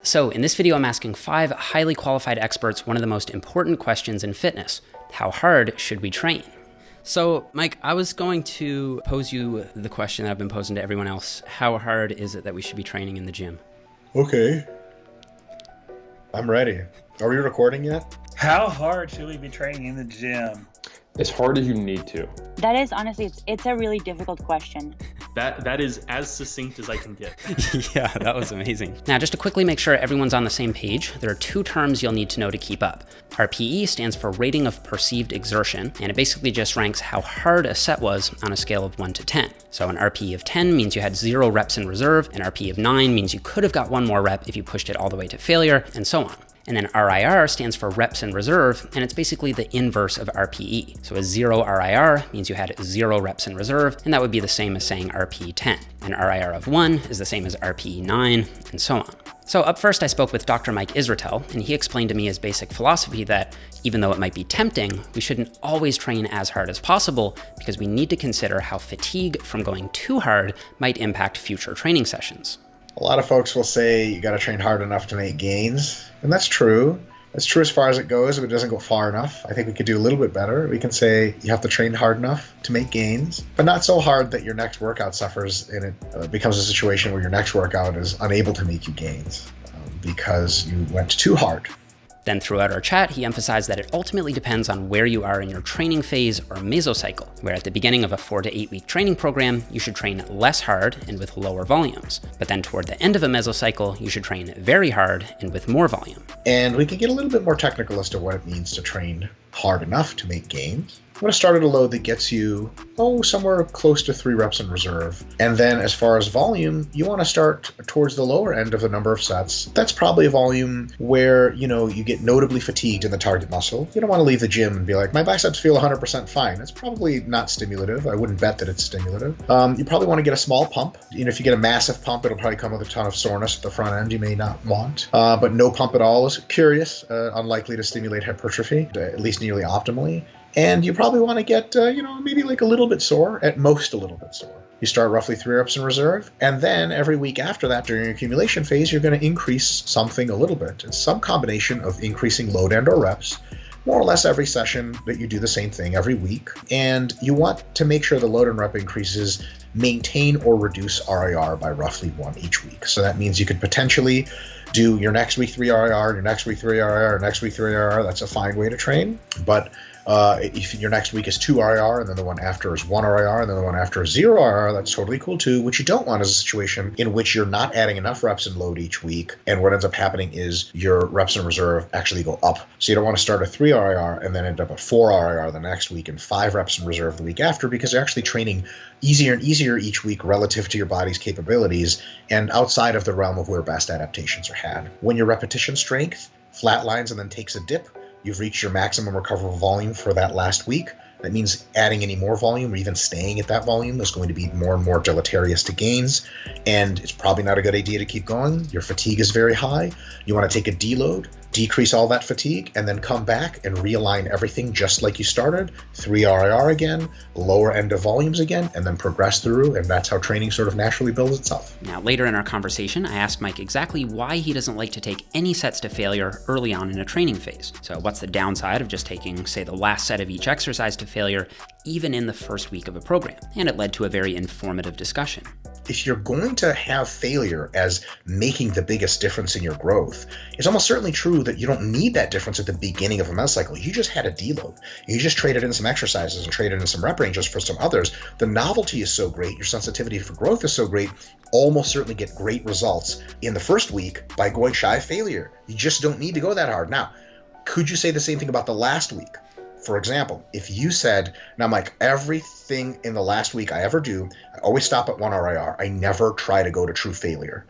So in this video, I'm asking 5 highly qualified experts one of the most important questions in fitness. How hard should we train? So Mike, I was going to pose you the question that I've been posing to everyone else. How hard is it that we should be training in the gym? Okay. I'm ready. Are we recording yet? How hard should we be training in the gym? As hard as you need to. That is honestly, it's a really difficult question. That is as succinct as I can get. Yeah, that was amazing. Now, just to quickly make sure everyone's on the same page, there are 2 terms you'll need to know to keep up. RPE stands for rating of perceived exertion, and it basically just ranks how hard a set was on a scale of 1 to 10. So an RPE of 10 means you had 0 reps in reserve, an RPE of 9 means you could have got 1 more rep if you pushed it all the way to failure, and so on. And then RIR stands for reps in reserve, and it's basically the inverse of RPE. So a 0 RIR means you had 0 reps in reserve, and that would be the same as saying RPE 10. An RIR of 1 is the same as RPE 9, and so on. So up first, I spoke with Dr. Mike Israetel, and he explained to me his basic philosophy that even though it might be tempting, we shouldn't always train as hard as possible because we need to consider how fatigue from going too hard might impact future training sessions. A lot of folks will say you got to train hard enough to make gains, and that's true. That's true as far as it goes, if it doesn't go far enough. I think we could do a little bit better. We can say you have to train hard enough to make gains, but not so hard that your next workout suffers and it becomes a situation where your next workout is unable to make you gains because you went too hard. Then throughout our chat, he emphasized that it ultimately depends on where you are in your training phase or mesocycle, where at the beginning of a 4 to 8 week training program, you should train less hard and with lower volumes. But then toward the end of a mesocycle, you should train very hard and with more volume. And we can get a little bit more technical as to what it means to train hard enough to make gains. I'm going to start at a load that gets you, somewhere close to 3 reps in reserve. And then as far as volume, you want to start towards the lower end of the number of sets. That's probably a volume where, you get notably fatigued in the target muscle. You don't want to leave the gym and be like, my biceps feel 100% fine. That's probably not stimulative. I wouldn't bet that it's stimulative. You probably want to get a small pump. If you get a massive pump, it'll probably come with a ton of soreness at the front end you may not want. But no pump at all is curious, unlikely to stimulate hypertrophy, at least nearly optimally. And you probably want to get, maybe like a little bit sore, at most a little bit sore. You start roughly 3 reps in reserve, and then every week after that during your accumulation phase, you're going to increase something a little bit. It's some combination of increasing load and or reps, more or less every session that you do the same thing every week. And you want to make sure the load and rep increases maintain or reduce RIR by roughly 1 each week. So that means you could potentially do your next week 3 RIR, your next week 3 RIR, next week 3 RIR. That's a fine way to train. But if your next week is 2 RIR, and then the one after is 1 RIR, and then the one after is 0 RIR, that's totally cool too. What you don't want is a situation in which you're not adding enough reps and load each week, and what ends up happening is your reps in reserve actually go up. So you don't want to start at 3 RIR and then end up at 4 RIR the next week and 5 reps in reserve the week after, because you're actually training easier and easier each week relative to your body's capabilities and outside of the realm of where best adaptations are had. When your repetition strength flatlines and then takes a dip, you've reached your maximum recoverable volume for that last week. That means adding any more volume or even staying at that volume is going to be more and more deleterious to gains, and it's probably not a good idea to keep going. Your fatigue is very high. You want to take a deload, decrease all that fatigue, and then come back and realign everything just like you started. 3 RIR again, lower end of volumes again, and then progress through, and that's how training sort of naturally builds itself. Now, later in our conversation, I asked Mike exactly why he doesn't like to take any sets to failure early on in a training phase. So what's the downside of just taking, say, the last set of each exercise to failure, even in the first week of a program? And it led to a very informative discussion. If you're going to have failure as making the biggest difference in your growth, it's almost certainly true that you don't need that difference at the beginning of a mesocycle. You just had a deload. You just traded in some exercises and traded in some rep ranges for some others. The novelty is so great, your sensitivity for growth is so great, almost certainly get great results in the first week by going shy of failure. You just don't need to go that hard. Now, could you say the same thing about the last week? For example, if you said, now Mike, everything in the last week I ever do, I always stop at 1 RIR. I never try to go to true failure.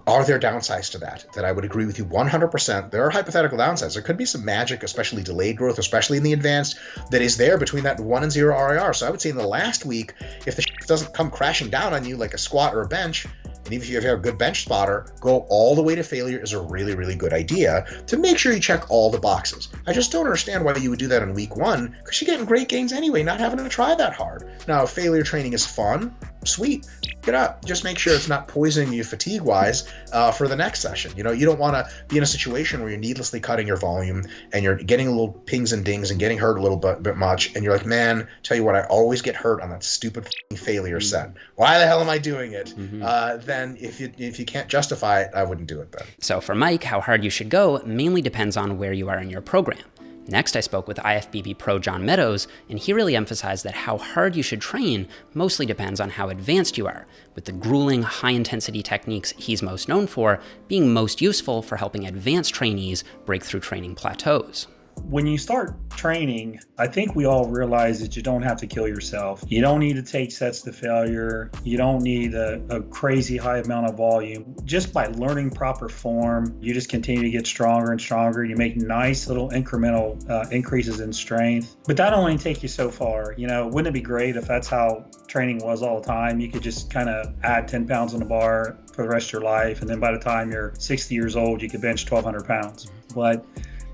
Are there downsides to that? That I would agree with you 100%. There are hypothetical downsides. There could be some magic, especially delayed growth, especially in the advanced, that is there between that 1 and 0 RIR. So I would say in the last week, if the doesn't come crashing down on you like a squat or a bench, and even if you have a good bench spotter, go all the way to failure is a really, really good idea to make sure you check all the boxes. I just don't understand why you would do that in week 1, because you're getting great gains anyway, not having to try that hard. Now, if failure training is fun, sweet, get up. Just make sure it's not poisoning you fatigue-wise for the next session. You don't want to be in a situation where you're needlessly cutting your volume and you're getting little pings and dings and getting hurt a little bit much, and you're like, man, tell you what, I always get hurt on that stupid failure set. Why the hell am I doing it? Then if you can't justify it, I wouldn't do it then. So for Mike, how hard you should go mainly depends on where you are in your program. Next, I spoke with IFBB Pro John Meadows, and he really emphasized that how hard you should train mostly depends on how advanced you are, with the grueling, high-intensity techniques he's most known for being most useful for helping advanced trainees break through training plateaus. When you start training, I think we all realize that you don't have to kill yourself. You don't need to take sets to failure. You don't need a crazy high amount of volume. Just by learning proper form, you just continue to get stronger and stronger. You make nice little incremental increases in strength. But that only take you so far. Wouldn't it be great if that's how training was all the time? You could just kind of add 10 pounds on the bar for the rest of your life. And then by the time you're 60 years old, you could bench 1,200 pounds. But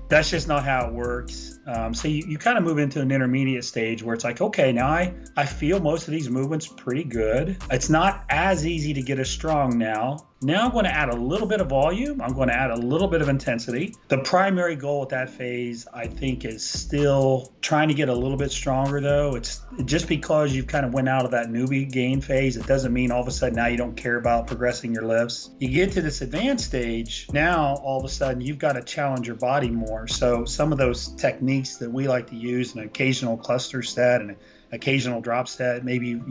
that's just not how it works. So you kind of move into an intermediate stage where it's like, okay, now I feel most of these movements pretty good. It's not as easy to get as strong now. Now I'm going to add a little bit of volume. I'm going to add a little bit of intensity. The primary goal at that phase, I think, is still trying to get a little bit stronger, though. It's just because you've kind of went out of that newbie gain phase, it doesn't mean all of a sudden now you don't care about progressing your lifts. You get to this advanced stage, now all of a sudden you've got to challenge your body more. So some of those techniques that we like to use, an occasional cluster set and an occasional drop set, maybe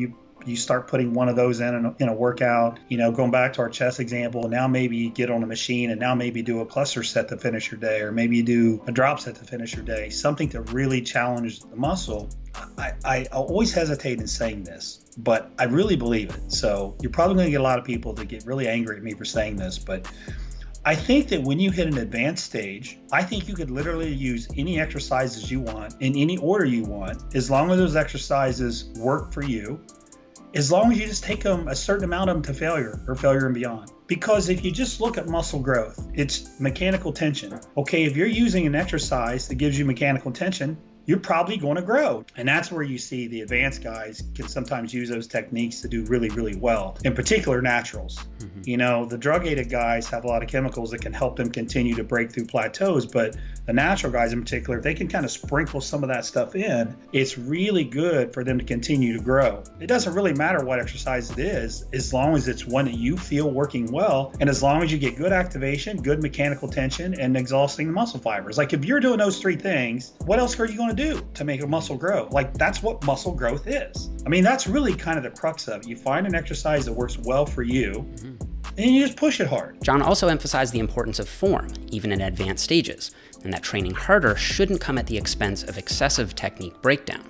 you start putting one of those in a workout, going back to our chest example. Now maybe you get on a machine and now maybe do a cluster set to finish your day, or maybe you do a drop set to finish your day, something to really challenge the muscle. I always hesitate in saying this, but I really believe it. So you're probably going to get a lot of people that get really angry at me for saying this, but I think that when you hit an advanced stage, I think you could literally use any exercises you want in any order you want, as long as those exercises work for you, as long as you just take them a certain amount of them to failure or failure and beyond. Because if you just look at muscle growth, it's mechanical tension. Okay, if you're using an exercise that gives you mechanical tension, you're probably going to grow. And that's where you see the advanced guys can sometimes use those techniques to do really, really well. In particular, naturals. The drug-aided guys have a lot of chemicals that can help them continue to break through plateaus, but the natural guys in particular, if they can kind of sprinkle some of that stuff in, it's really good for them to continue to grow. It doesn't really matter what exercise it is, as long as it's one that you feel working well, and as long as you get good activation, good mechanical tension, and exhausting the muscle fibers. Like if you're doing those three things, what else are you going to do to make a muscle grow? Like that's what muscle growth is. I mean, that's really kind of the crux of it. You find an exercise that works well for you, and you just push it hard. John also emphasized the importance of form, even in advanced stages, and that training harder shouldn't come at the expense of excessive technique breakdown.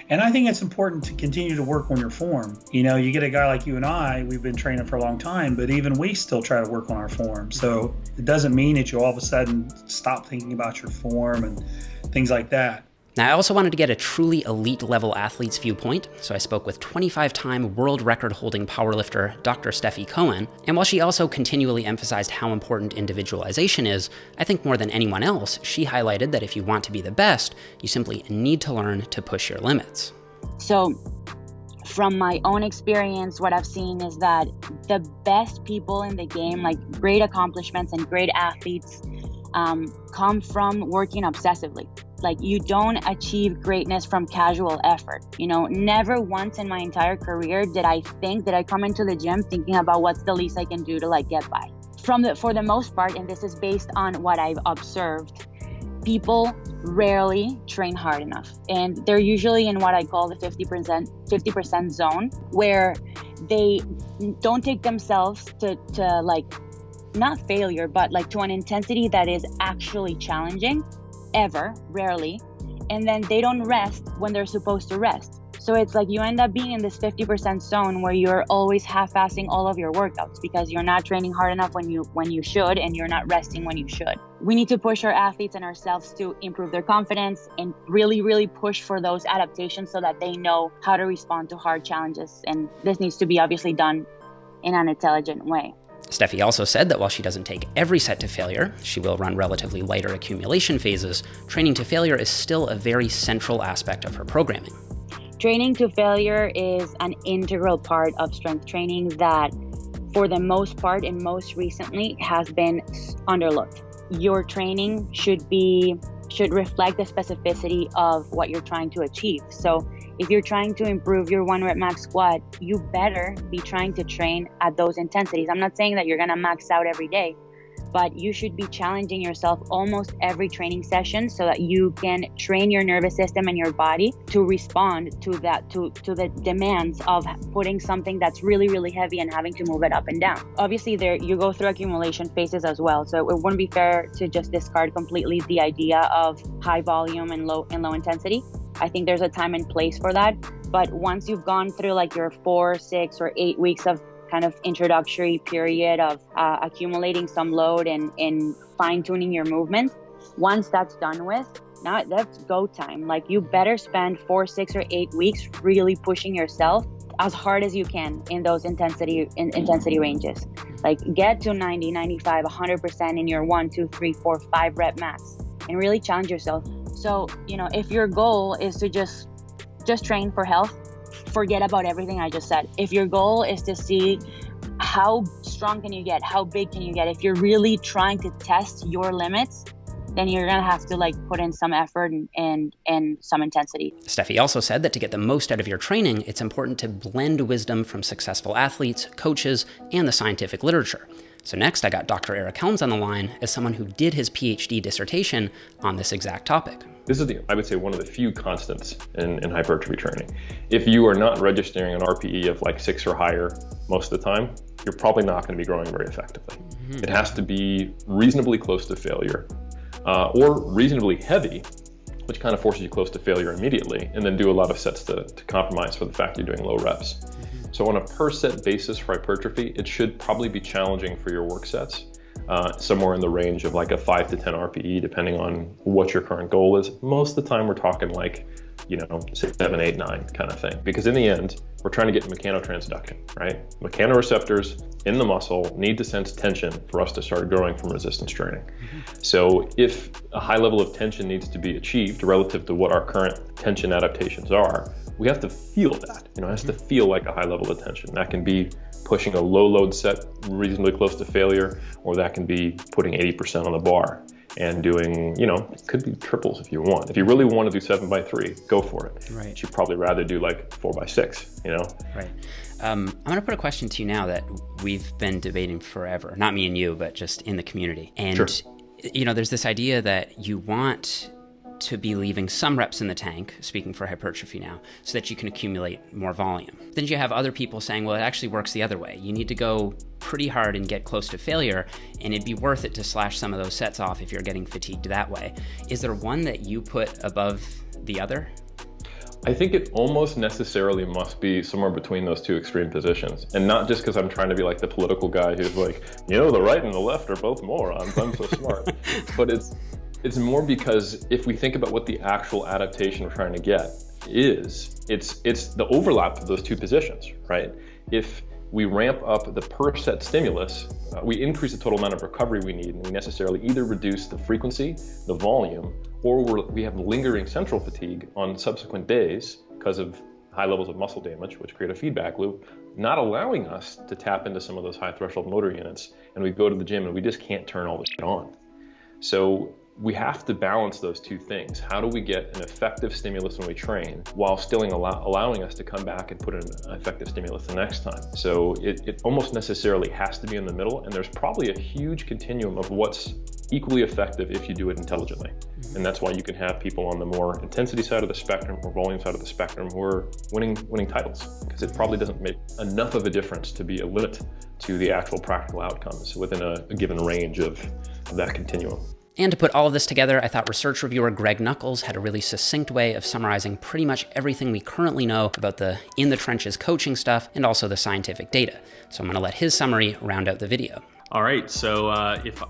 And I think it's important to continue to work on your form. You get a guy like you and I, we've been training for a long time, but even we still try to work on our form. So it doesn't mean that you all of a sudden stop thinking about your form and things like that. Now, I also wanted to get a truly elite level athlete's viewpoint, so I spoke with 25-time world record-holding powerlifter Dr. Steffi Cohen, and while she also continually emphasized how important individualization is, I think more than anyone else, she highlighted that if you want to be the best, you simply need to learn to push your limits. So, from my own experience, what I've seen is that the best people in the game, like great accomplishments and great athletes, come from working obsessively. Like you don't achieve greatness from casual effort. Never once in my entire career did I think that I come into the gym thinking about what's the least I can do to get by. For the most part, and this is based on what I've observed, people rarely train hard enough. And they're usually in what I call the 50% zone, where they don't take themselves to not failure, but to an intensity that is actually challenging. Ever, rarely, and then they don't rest when they're supposed to rest. So it's like you end up being in this 50% zone where you're always half-assing all of your workouts because you're not training hard enough when you should, and you're not resting when you should. We need to push our athletes and ourselves to improve their confidence and really, really push for those adaptations so that they know how to respond to hard challenges. And this needs to be obviously done in an intelligent way. Steffi also said that while she doesn't take every set to failure, she will run relatively lighter accumulation phases, training to failure is still a very central aspect of her programming. Training to failure is an integral part of strength training that, for the most part and most recently, has been underlooked. Your training should reflect the specificity of what you're trying to achieve. So if you're trying to improve your 1 rep max squat, you better be trying to train at those intensities. I'm not saying that you're gonna max out every day, but you should be challenging yourself almost every training session so that you can train your nervous system and your body to respond to the demands of putting something that's really, really heavy and having to move it up and down. Obviously, you go through accumulation phases as well. So it wouldn't be fair to just discard completely the idea of high volume and low intensity. I think there's a time and place for that. But once you've gone through like your 4, 6, or 8 weeks of kind of introductory period of accumulating some load and fine-tuning your movement, once that's done with, now that's go time. Like, you better spend 4, 6, or 8 weeks really pushing yourself as hard as you can in those intensity ranges. Like, get to 90, 95, 100% in your 1, 2, 3, 4, 5 rep max and really challenge yourself. So, if your goal is to just train for health, forget about everything I just said. If your goal is to see how strong can you get, how big can you get, if you're really trying to test your limits, then you're gonna have to put in some effort and some intensity. Steffi also said that to get the most out of your training, it's important to blend wisdom from successful athletes, coaches, and the scientific literature. So next, I got Dr. Eric Helms on the line as someone who did his PhD dissertation on this exact topic. This is, I would say, one of the few constants in hypertrophy training. If you are not registering an RPE of 6 or higher most of the time, you're probably not going to be growing very effectively. It has to be reasonably close to failure, or reasonably heavy, which kind of forces you close to failure immediately, and then do a lot of sets to compromise for the fact you're doing low reps. So on a per set basis for hypertrophy, it should probably be challenging for your work sets, somewhere in the range of a 5 to 10 RPE, depending on what your current goal is. Most of the time we're talking 6, 7, 8, 9 kind of thing. Because in the end, we're trying to get mechanotransduction, right? Mechanoreceptors in the muscle need to sense tension for us to start growing from resistance training. So if a high level of tension needs to be achieved relative to what our current tension adaptations are, we have to feel that. It has to feel like a high level of tension. That can be pushing a low load set reasonably close to failure, or that can be putting 80% on the bar and doing, it could be triples if you want. If you really want to do 7x3, go for it. Right. But you'd probably rather do 4x6, Right. I'm going to put a question to you now that we've been debating forever. Not me and you, but just in the community. And, Sure. There's this idea that you want to be leaving some reps in the tank, speaking for hypertrophy now, so that you can accumulate more volume. Then you have other people saying, well, it actually works the other way. You need to go pretty hard and get close to failure, and it'd be worth it to slash some of those sets off if you're getting fatigued that way. Is there one that you put above the other? I think it almost necessarily must be somewhere between those two extreme positions. And not just because I'm trying to be the political guy who's the right and the left are both morons, I'm so smart. But it's more because if we think about what the actual adaptation we're trying to get is, it's the overlap of those two positions, right? If we ramp up the per set stimulus, we increase the total amount of recovery we need, and we necessarily either reduce the frequency, the volume, or we have lingering central fatigue on subsequent days because of high levels of muscle damage, which create a feedback loop, not allowing us to tap into some of those high threshold motor units. And we go to the gym and we just can't turn all this shit on. So we have to balance those two things. How do we get an effective stimulus when we train while still allowing us to come back and put in an effective stimulus the next time? So it almost necessarily has to be in the middle, and there's probably a huge continuum of what's equally effective if you do it intelligently. And that's why you can have people on the more intensity side of the spectrum or volume side of the spectrum who are winning titles, because it probably doesn't make enough of a difference to be a limit to the actual practical outcomes within a given range of that continuum. And to put all of this together, I thought research reviewer Greg Nuckols had a really succinct way of summarizing pretty much everything we currently know about the in-the-trenches coaching stuff and also the scientific data. So I'm going to let his summary round out the video. All right, so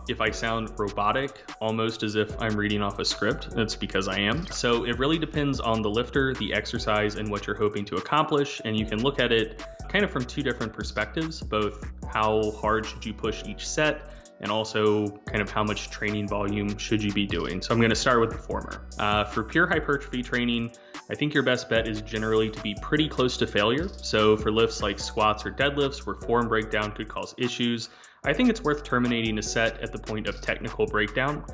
if I sound robotic, almost as if I'm reading off a script, that's because I am. So it really depends on the lifter, the exercise, and what you're hoping to accomplish. And you can look at it kind of from two different perspectives, both how hard should you push each set, and also kind of how much training volume should you be doing. So I'm going to start with the former. For pure hypertrophy training, I think your best bet is generally to be pretty close to failure. So for lifts like squats or deadlifts where form breakdown could cause issues, I think it's worth terminating a set at the point of technical breakdown.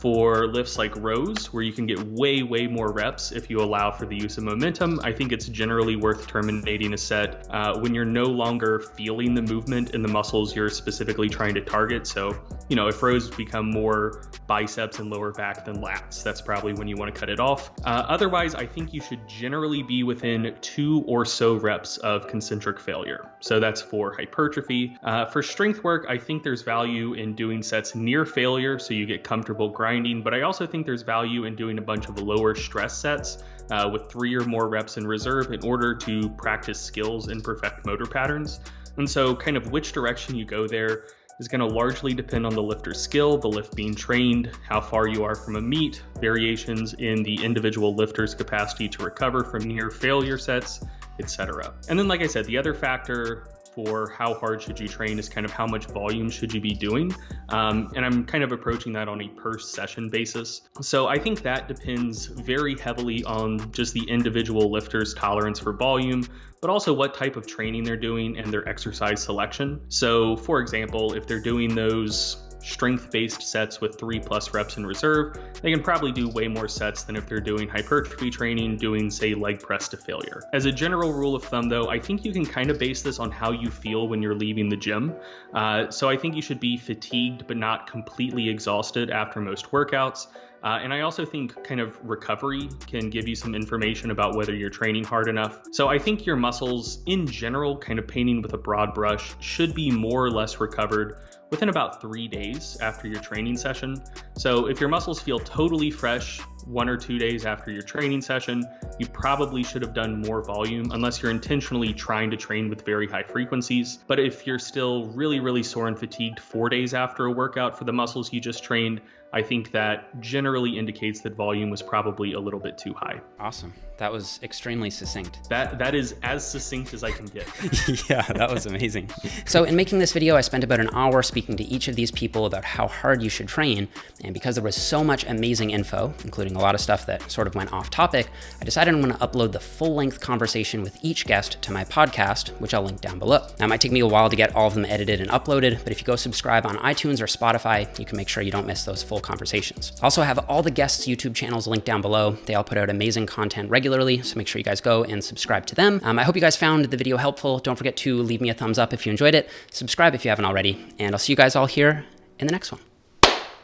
For lifts like rows, where you can get way more reps if you allow for the use of momentum, I think it's generally worth terminating a set when you're no longer feeling the movement in the muscles you're specifically trying to target. So, if rows become more biceps and lower back than lats, that's probably when you want to cut it off. Otherwise, I think you should generally be within 2 or so reps of concentric failure. So that's for hypertrophy. For strength work, I think there's value in doing sets near failure so you get comfortable grinding, but I also think there's value in doing a bunch of lower stress sets with 3 or more reps in reserve in order to practice skills and perfect motor patterns. And so kind of which direction you go there is going to largely depend on the lifter's skill, the lift being trained, how far you are from a meet, variations in the individual lifter's capacity to recover from near failure sets, etc. And then, like I said, the other factor for how hard should you train is kind of how much volume should you be doing. And I'm kind of approaching that on a per session basis. So I think that depends very heavily on just the individual lifter's tolerance for volume, but also what type of training they're doing and their exercise selection. So for example, if they're doing those strength-based sets with 3+ reps in reserve, they can probably do way more sets than if they're doing hypertrophy training, doing say leg press to failure. As a general rule of thumb though, I think you can kind of base this on how you feel when you're leaving the gym. So I think you should be fatigued but not completely exhausted after most workouts. And I also think kind of recovery can give you some information about whether you're training hard enough. So I think your muscles in general, kind of painting with a broad brush, should be more or less recovered within about 3 days after your training session. So if your muscles feel totally fresh 1 or 2 days after your training session, you probably should have done more volume unless you're intentionally trying to train with very high frequencies. But if you're still really sore and fatigued 4 days after a workout for the muscles you just trained, I think that generally indicates that volume was probably a little bit too high. Awesome. That was extremely succinct. That is as succinct as I can get. Yeah, that was amazing. So in making this video, I spent about an hour speaking to each of these people about how hard you should train. And because there was so much amazing info, including a lot of stuff that sort of went off topic, I decided I'm going to upload the full-length conversation with each guest to my podcast, which I'll link down below. Now, it might take me a while to get all of them edited and uploaded, but if you go subscribe on iTunes or Spotify, you can make sure you don't miss those full conversations. I also have all the guests' YouTube channels linked down below. They all put out amazing content regularly, so make sure you guys go and subscribe to them. I hope you guys found the video helpful. Don't forget to leave me a thumbs up if you enjoyed it, subscribe if you haven't already, and I'll see you guys all here in the next one.